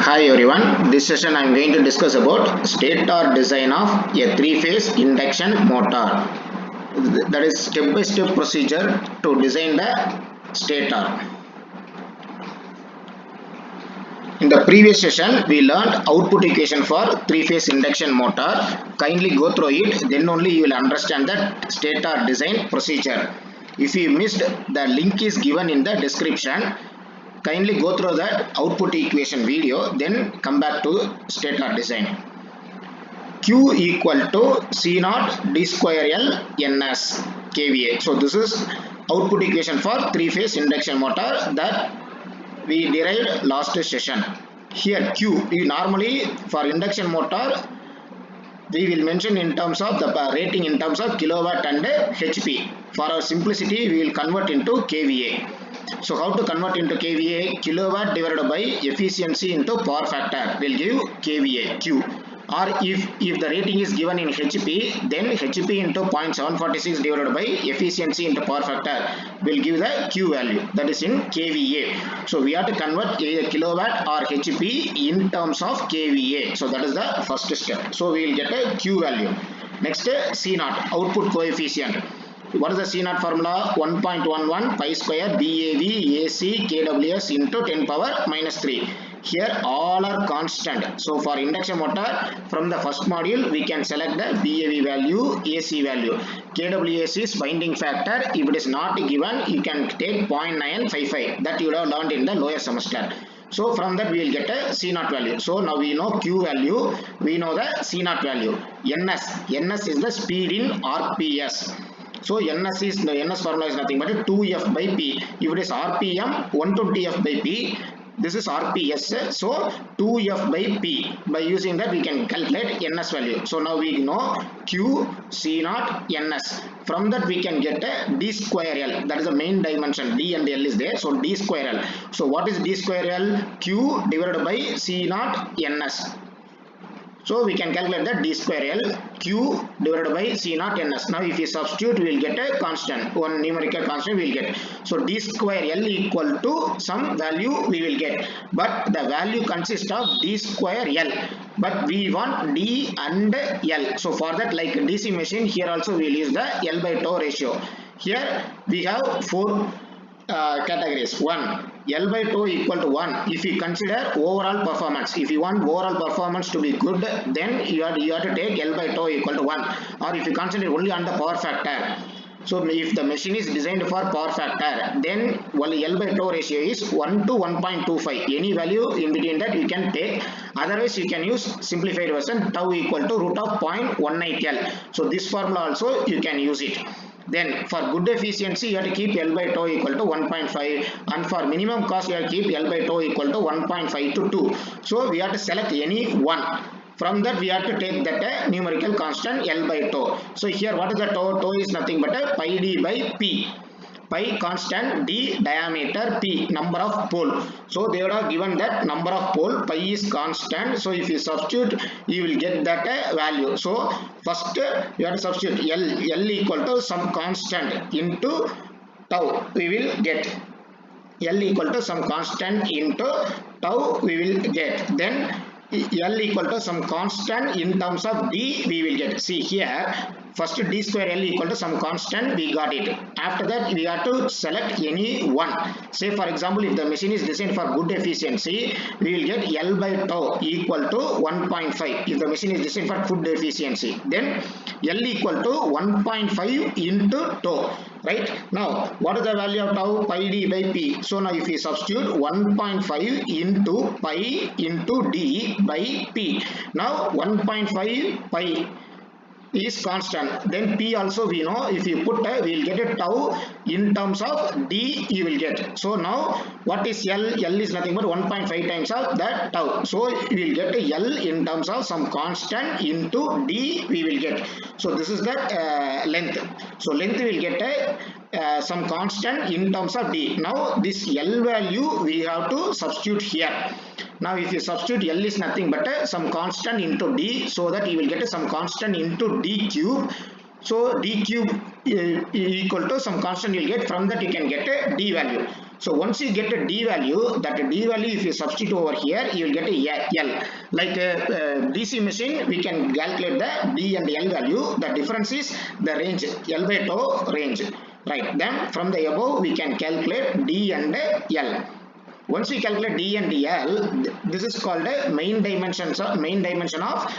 Hi everyone, this session I am going to discuss about stator design of a three-phase induction motor. That is step-by-step procedure to design the stator. In the previous session, we learned output equation for three-phase induction motor. Kindly go through it, then only you will understand the stator design procedure. If you missed, the link is given in the description. Kindly go through that output equation video, then come back to stator design. Q equal to C naught D square L NS kVA. So this is output equation for three-phase induction motor that we derived last session. Here Q, we normally for induction motor we will mention in terms of the rating in terms of kilowatt and HP. For our simplicity, we will convert into kVA. So how to convert into kVA? Kilowatt divided by efficiency into power factor will give kVA Q. Or if the rating is given in HP, then HP into 0.746 divided by efficiency into power factor will give the Q value, that is in kVA. So we have to convert either kilowatt or HP in terms of kVA. So that is the first step. So we will get a Q value. Next, C naught, output coefficient. What is the C naught formula? 1.11 pi square BAV AC kWs into 10 power minus 3. Here all are constant. So for induction motor, from the first module we can select the BAV value, AC value. kWs is binding factor. If it is not given, you can take 0.955. That you would have learned in the lower semester. So from that we will get a C naught value. So now we know Q value, we know the C naught value. NS is the speed in RPS. So NS formula is nothing but 2F by P. If it is RPM, 120F by P. This is RPS. So 2F by P. By using that we can calculate NS value. So now we know Q, C naught, NS. From that we can get a D square L. That is the main dimension. D and L is there. So D square L. So what is D square L? Q divided by C naught, NS. So we can calculate that D square L Q divided by C naught NS. Now if we substitute, we will get a constant. One numerical constant we will get. So D square L equal to some value we will get. But the value consists of D square L. But we want D and L. So for that, like DC machine, here also we will use the L by tau ratio. Here we have four categories. 1. L by tau equal to 1 if you consider overall performance. If you want overall performance to be good, then you have to take L by tau equal to 1. Or if you consider only on the power factor. So if the machine is designed for power factor, then only L by tau ratio is 1 to 1.25. Any value in between that you can take. Otherwise you can use simplified version, tau equal to root of 0.18 L. So this formula also you can use it. Then for good efficiency, you have to keep L by tau equal to 1.5, and for minimum cost, you have to keep L by tau equal to 1.5 to 2. So we have to select any one. From that, we have to take that numerical constant L by tau. So here, what is the tau? Tau is nothing but a pi d by P. Pi constant, D diameter, P number of pole. So they would have given that number of pole, pi is constant. So if you substitute, you will get that value. So first you have to substitute L equal to some constant into tau. We will get L equal to some constant into tau. We will get then L equal to some constant in terms of D we will get. See here, first D square L equal to some constant, we got it. After that we have to select any one. Say for example, if the machine is designed for good efficiency, we will get L by tau equal to 1.5. If the machine is designed for good efficiency, then L equal to 1.5 into tau. Right now, what is the value of tau? Pi d by P. So now if we substitute 1.5 into pi into d by P. Now 1.5 pi is constant. Then P also we know, if you put we will get a tau in terms of D you will get. So now what is L? L is nothing but 1.5 times of that tau. So we will get a L in terms of some constant into D we will get. So this is the length. So length will get a some constant in terms of D. Now this L value we have to substitute here. Now if you substitute L is nothing but some constant into D, so that you will get some constant into D cube. So D cube equal to some constant you will get. From that you can get a D value. So once you get a D value, that D value if you substitute over here, you will get a L. Like DC machine, we can calculate the D and L value. The difference is the range, L by tau range. Right. Then from the above, we can calculate D and L. Once we calculate D and L, this is called a main dimension of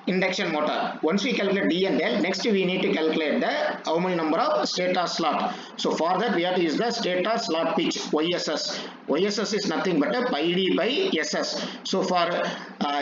induction motor. Once we calculate D and L, next we need to calculate the how many number of stator slot. So for that we have to use the stator slot pitch, YSS. YSS is nothing but a pi D by SS. So for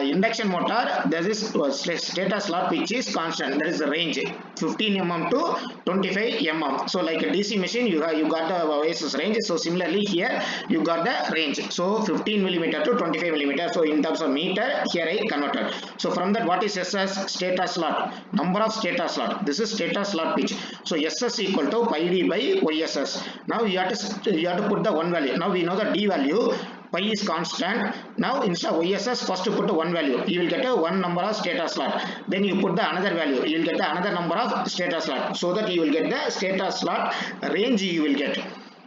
induction motor, there is stator slot pitch is constant. That is the range 15 mm to 25 mm. So like a DC machine, you got the YSS range. So similarly here you got the range. So 15 mm to 25 mm. So in terms of meter, here I converted. So from that, what is SS? Stator slot, number of stator slot. This is stator slot pitch. So SS equal to pi D by YSS. Now you have to put the one value. Now we know the D value. Pi is constant. Now instead of YSS, first you put one value. You will get a one number of stator slot. Then you put the another value. You will get the another number of stator slot. So that you will get the stator slot range you will get.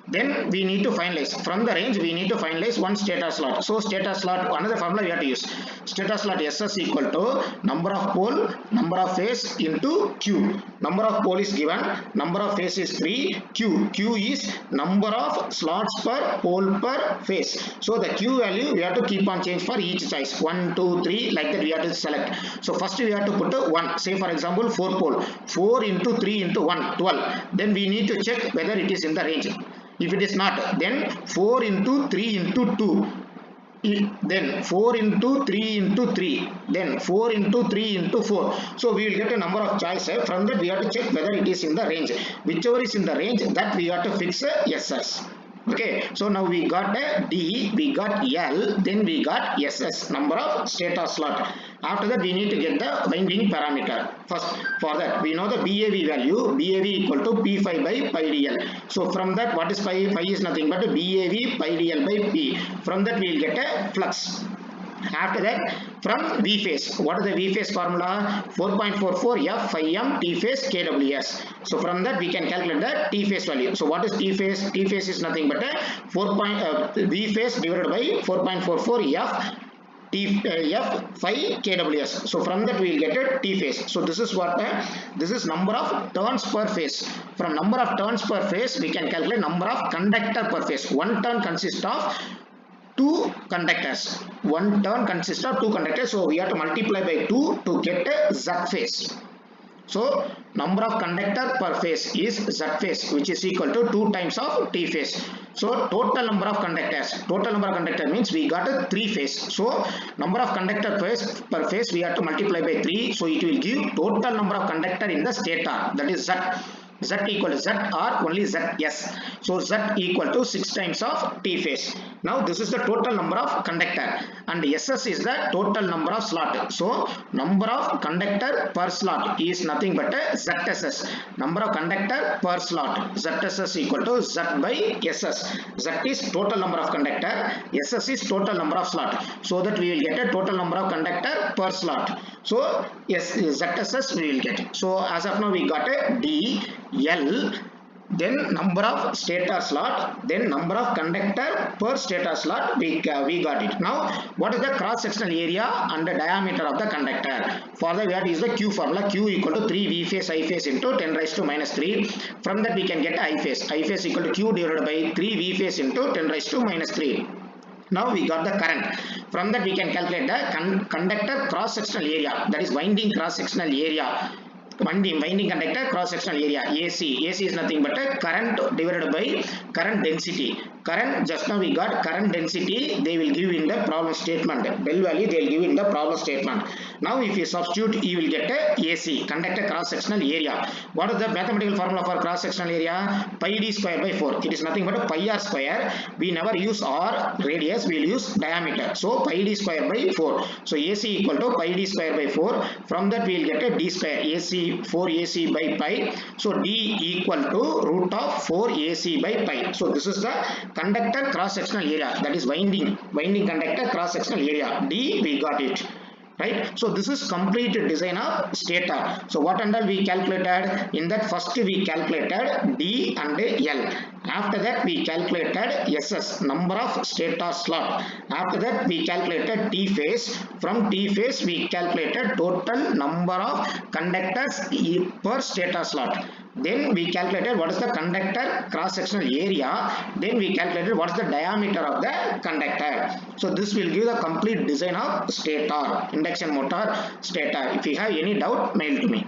Then we need to finalize. From the range, we need to finalize one stator slot. So stator slot, another formula we have to use. Stator slot SS equal to number of pole, number of phase into Q. Number of pole is given, number of phase is 3, Q is number of slots per pole per phase. So the Q value we have to keep on change for each choice. 1, 2, 3, like that we have to select. So first we have to put a 1. Say for example 4 pole. 4 into 3 into 1, 12. Then we need to check whether it is in the range. If it is not, then 4 into 3 into 2, then 4 into 3 into 3, then 4 into 3 into 4. So we will get a number of choices. From that we have to check whether it is in the range. Whichever is in the range, that we have to fix a SS. Okay, so now we got a D, we got L, then we got SS, number of stator slot. After that we need to get the winding parameter. First, for that we know the BAV value, BAV equal to P5 by pi dl. So from that, what is pi? Pi is nothing but BAV pi dl by P. From that we will get a flux. After that, from V phase, what is the V phase formula? 4.44 F phi m T phase KWS. So from that we can calculate the T phase value. So what is T phase? T phase is nothing but a V phase divided by 4.44 F F phi kWs. So from that we will get a T phase. So this is what this is number of turns per phase. From number of turns per phase we can calculate number of conductor per phase. One turn consists of 2 conductors. One turn consists of 2 conductors. So we have to multiply by 2 to get a Z phase. So number of conductor per phase is Z phase, which is equal to 2 times of T phase. So total number of conductors. Total number of conductor means we got a 3 phase. So number of conductor per phase we have to multiply by 3. So it will give total number of conductor in the stator. That is Z. Z equal to Z or only ZS. So Z equal to 6 times of T phase. Now this is the total number of conductor and SS is the total number of slot. So number of conductor per slot is nothing but a ZSS. Number of conductor per slot. ZSS equal to Z by SS. Z is total number of conductor. SS is total number of slot. So that we will get a total number of conductor per slot. So yes, ZSS we will get. So as of now we got a D, L, then number of stator slot, then number of conductor per stator slot, we got it. Now what is the cross sectional area and the diameter of the conductor? For that we have to use the Q formula. Q equal to 3 V phase I phase into 10 raised to minus 3. From that we can get I phase. I phase equal to Q divided by 3 V phase into 10 raised to minus 3. Now we got the current. From that we can calculate the conductor cross sectional area, that is winding cross sectional area. Winding conductor cross sectional area, AC. AC is nothing but a current divided by current density. Current, just now we got current density, they will give in the problem statement. Del value they will give in the problem statement. Now if you substitute, you will get a AC, conductor cross sectional area. What is the mathematical formula for cross sectional area? Pi d square by 4. It is nothing but a pi r square. We never use r radius, we will use diameter. So pi d square by 4. So AC equal to pi d square by 4. From that we will get a d square. AC 4 AC by pi. So D equal to root of 4 AC by pi. So this is the conductor cross sectional area, that is winding conductor cross sectional area. D we got it. right? So this is complete design of stator. So what and all we calculated? In that first we calculated D and L. After that we calculated SS, number of stator slot. After that we calculated T phase. From T phase we calculated total number of conductors per stator slot. Then we calculated what is the conductor cross sectional area. Then we calculated what is the diameter of the conductor. So this will give the complete design of stator, induction motor, stator. If you have any doubt, mail to me.